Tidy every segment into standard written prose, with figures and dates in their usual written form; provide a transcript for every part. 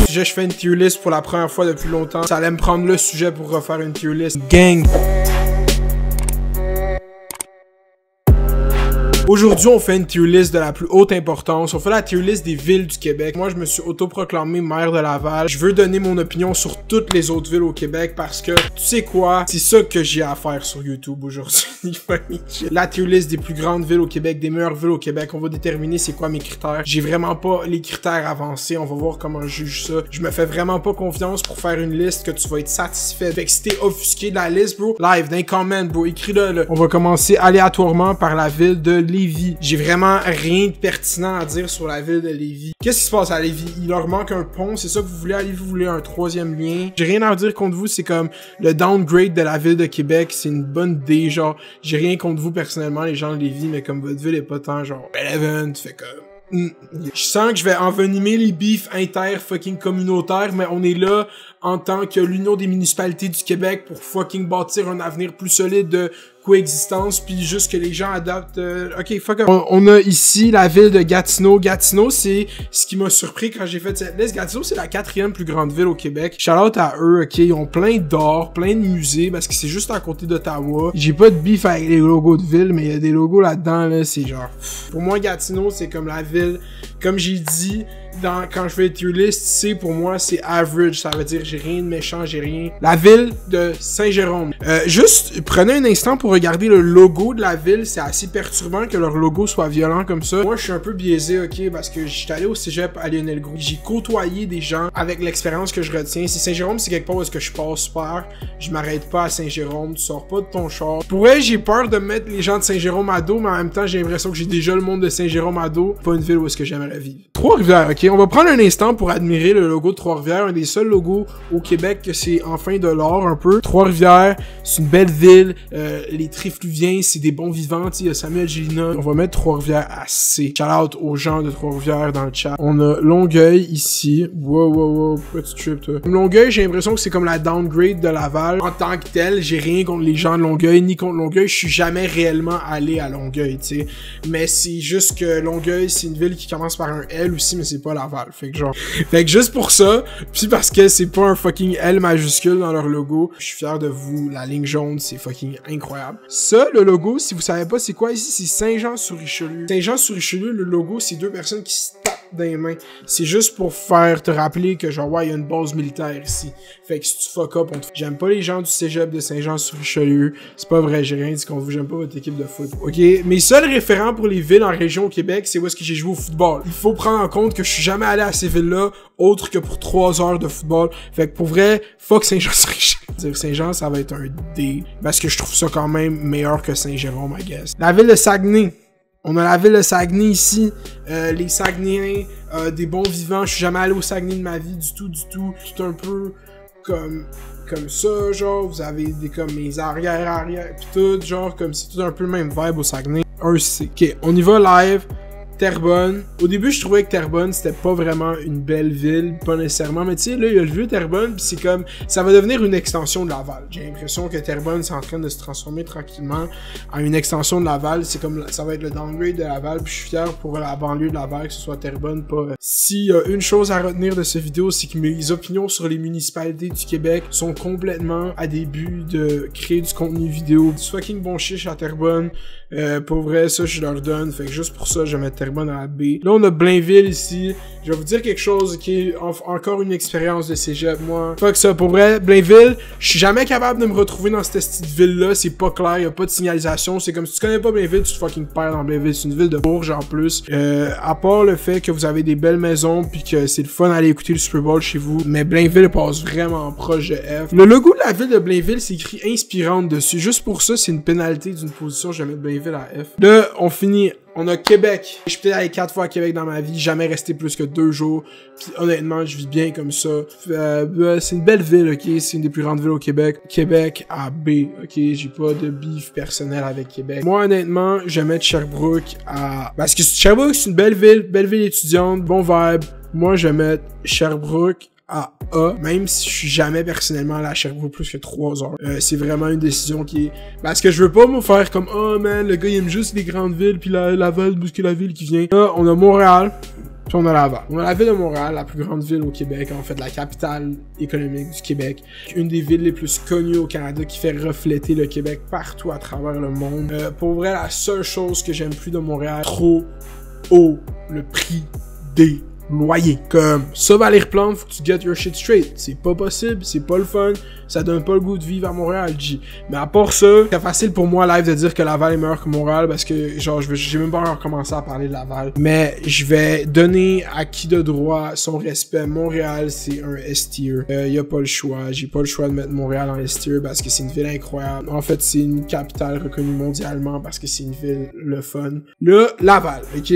Je fais une tier list pour la première fois depuis longtemps. Ça allait me prendre le sujet pour refaire une tier list. Gang! Aujourd'hui, on fait une tier list de la plus haute importance. On fait la tier list des villes du Québec. Moi, je me suis autoproclamé maire de Laval. Je veux donner mon opinion sur toutes les autres villes au Québec parce que, tu sais quoi, c'est ça que j'ai à faire sur YouTube aujourd'hui. La tier list des plus grandes villes au Québec, des meilleures villes au Québec. On va déterminer c'est quoi mes critères. J'ai vraiment pas les critères avancés. On va voir comment je juge ça. Je me fais vraiment pas confiance pour faire une liste que tu vas être satisfait. Fait que si t'es offusqué de la liste, bro, live, dans les comments, bro, écris-le. On va commencer aléatoirement par la ville de Lévis. J'ai vraiment rien de pertinent à dire sur la ville de Lévis. Qu'est-ce qui se passe à Lévis? Il leur manque un pont, c'est ça que vous voulez? Allez, vous voulez un troisième lien? J'ai rien à dire contre vous, c'est comme le downgrade de la ville de Québec, c'est une bonne idée, genre, j'ai rien contre vous personnellement, les gens de Lévis, mais comme votre ville est pas tant, genre, relevant, fait comme... Je sens que je vais envenimer les beefs fucking communautaires, mais on est là en tant que l'Union des municipalités du Québec pour fucking bâtir un avenir plus solide de coexistence, puis juste que les gens adaptent... Ok, fuck up. On a ici la ville de Gatineau. Gatineau, c'est ce qui m'a surpris quand j'ai fait cette liste. Gatineau, c'est la 4e plus grande ville au Québec. Shout out à eux, ok? Ils ont plein d'or, plein de musées, parce que c'est juste à côté d'Ottawa. J'ai pas de beef avec les logos de ville, mais il y a des logos là-dedans, là, c'est genre... Pour moi, Gatineau, c'est comme la ville... Comme j'ai dit... quand je fais une tier list, c'est pour moi, c'est average. Ça veut dire j'ai rien de méchant, j'ai rien. La ville de Saint-Jérôme. Juste, prenez un instant pour regarder le logo de la ville. C'est assez perturbant que leur logo soit violent comme ça. Moi, je suis un peu biaisé, ok, parce que j'étais allé au cégep à Lionel Groulx. J'ai côtoyé des gens avec l'expérience que je retiens. Si Saint-Jérôme, c'est quelque part où est-ce que je passe super. Je m'arrête pas à Saint-Jérôme. Tu sors pas de ton char. Pour elle, j'ai peur de mettre les gens de Saint-Jérôme à dos, mais en même temps, j'ai l'impression que j'ai déjà le monde de Saint-Jérôme à dos. Pas une ville où est-ce que j'aimerais vivre. Trois-Rivières, ok. On va prendre un instant pour admirer le logo de Trois-Rivières, un des seuls logos au Québec que c'est enfin de l'or un peu. Trois-Rivières, c'est une belle ville, les Trifluviens, c'est des bons vivants, il y a Samuel Gélina. On va mettre Trois-Rivières à C. Shout out aux gens de Trois-Rivières dans le chat. On a Longueuil ici. Wow, petit trip, toi. Longueuil, j'ai l'impression que c'est comme la downgrade de Laval. En tant que tel, j'ai rien contre les gens de Longueuil, ni contre Longueuil. Je suis jamais réellement allé à Longueuil, tu sais. Mais c'est juste que Longueuil, c'est une ville qui commence par un L aussi, mais c'est pas Laval. Fait que juste pour ça, puis parce que c'est pas un fucking L majuscule dans leur logo, je suis fier de vous. La ligne jaune, c'est fucking incroyable. Ça, le logo, si vous savez pas c'est quoi ici, c'est Saint-Jean-sur-Richelieu. Saint-Jean-sur-Richelieu, le logo, c'est deux personnes qui se tapent dans les mains. C'est juste pour faire te rappeler que genre, ouais, il y a une base militaire ici. Fait que si tu fuck up, j'aime pas les gens du cégep de Saint-Jean-sur-Richelieu. C'est pas vrai, j'ai rien dit contre vous, j'aime pas votre équipe de foot. Ok, mes seuls référents pour les villes en région au Québec, c'est où est-ce que j'ai joué au football. Il faut prendre en compte que je suis jamais allé à ces villes-là, autre que pour 3 heures de football. Fait que pour vrai, fuck Saint-Jean-sur-Richelieu. Saint-Jean, ça va être un D. Parce que je trouve ça quand même meilleur que Saint-Jérôme, I guess. La ville de Saguenay. On a la ville de Saguenay ici. Les Saguenayens, des bons vivants. Je suis jamais allé au Saguenay de ma vie du tout. Tout un peu comme ça, genre. Vous avez des comme mes arrière, pis tout, genre, comme c'est tout un peu le même vibe au Saguenay. Un C. Ok, on y va live. Terrebonne. Au début, je trouvais que Terrebonne, c'était pas vraiment une belle ville, pas nécessairement, mais tu sais, là, il y a le vieux Terrebonne, pis c'est comme, ça va devenir une extension de Laval. J'ai l'impression que Terrebonne, c'est en train de se transformer tranquillement en une extension de Laval. C'est comme, ça va être le downgrade de Laval, puis je suis fier pour la banlieue de Laval, que ce soit Terrebonne, pas... S'il y a une chose à retenir de cette vidéo, c'est que mes opinions sur les municipalités du Québec sont complètement à début de créer du contenu vidéo. Du fucking bon chiche à Terrebonne. Pour vrai, ça, je leur donne. Fait que juste pour ça, je vais mettre Terrebonne à la B. Là, on a Blainville ici. Je vais vous dire quelque chose qui est encore une expérience de cégep, moi. Fuck ça, pour vrai, Blainville, je suis jamais capable de me retrouver dans cette petite ville-là. C'est pas clair, y a pas de signalisation. C'est comme si tu connais pas Blainville, tu te fucking perds dans Blainville. C'est une ville de Bourges en plus. À part le fait que vous avez des belles maisons puis que c'est le fun d'aller écouter le Super Bowl chez vous, mais Blainville passe vraiment proche de F. Le logo de la ville de Blainville, c'est écrit inspirante dessus. Juste pour ça, c'est une pénalité d'une position. Je vais mettre Blainville à F. Là, on finit. On a Québec. Je suis peut-être allé 4 fois à Québec dans ma vie, jamais resté plus que 2 jours. Puis honnêtement, je vis bien comme ça. C'est une belle ville, ok? C'est une des plus grandes villes au Québec. Québec à B, ok? J'ai pas de beef personnel avec Québec. Moi, honnêtement, je vais mettre Sherbrooke à... Parce que Sherbrooke, c'est une belle ville étudiante, bon vibe. Moi, je vais mettre Sherbrooke à A, même si je suis jamais personnellement allé à Sherbrooke plus que 3 heures. C'est vraiment une décision qui est... Parce que je veux pas me faire comme « Oh man, le gars il aime juste les grandes villes, puis Laval, bousculer la ville qui vient. » Là, on a Montréal. Puis on a Laval. On a la ville de Montréal, la plus grande ville au Québec, en fait, la capitale économique du Québec. Une des villes les plus connues au Canada qui fait refléter le Québec partout à travers le monde. Pour vrai, la seule chose que j'aime plus de Montréal, trop haut le prix des loyer. Comme ça, Valérie Plante, faut que tu get your shit straight. C'est pas possible, c'est pas le fun, ça donne pas le goût de vivre à Montréal, G. Mais à part ça, c'est facile pour moi live de dire que Laval est meilleur que Montréal parce que genre j'ai même pas encore commencé à parler de Laval. Mais je vais donner à qui de droit son respect. Montréal, c'est un S-tier. Y a pas le choix. J'ai pas le choix de mettre Montréal en S-tier parce que c'est une ville incroyable. En fait, c'est une capitale reconnue mondialement parce que c'est une ville le fun. Là, Laval, ok?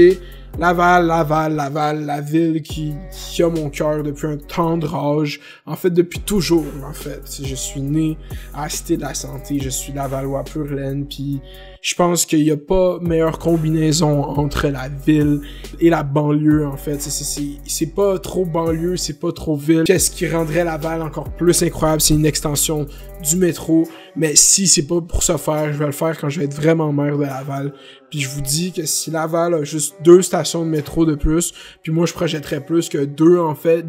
Laval, la ville qui a mon cœur depuis un tendre âge. En fait, depuis toujours, en fait. Je suis né à la Cité de la Santé, je suis Lavallois pur laine, puis je pense qu'il n'y a pas meilleure combinaison entre la ville et la banlieue, en fait. C'est pas trop banlieue, c'est pas trop ville. Qu'est-ce qui rendrait Laval encore plus incroyable, c'est une extension du métro. Mais si c'est pas pour ce faire, je vais le faire quand je vais être vraiment maire de Laval. Puis je vous dis que si Laval a juste 2 stations de métro de plus, puis moi je projetterais plus que 2 en fait,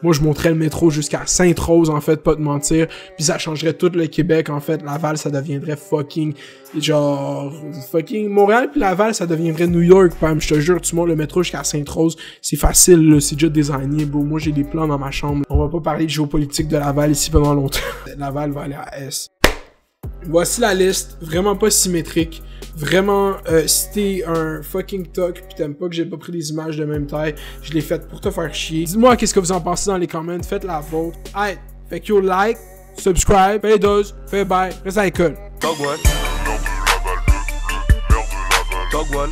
moi je monterais le métro jusqu'à Sainte-Rose en fait, pas de mentir, puis ça changerait tout le Québec en fait. Laval ça deviendrait fucking Montréal puis Laval ça deviendrait New York, je te jure, tu montes le métro jusqu'à Sainte-Rose, c'est facile là, c'est déjà designé, bro. Moi j'ai des plans dans ma chambre. On va pas parler de géopolitique de Laval ici pendant longtemps. Laval va aller à S. Voici la liste, vraiment pas symétrique. Vraiment, si t'es un fucking toc pis t'aimes pas que j'ai pas pris des images de même taille, je l'ai faite pour te faire chier. Dites-moi qu'est-ce que vous en pensez dans les comments, faites la vôtre. Hey, fait que yo, like, subscribe, fais les doses, fais bye, reste à l'école. Dog one.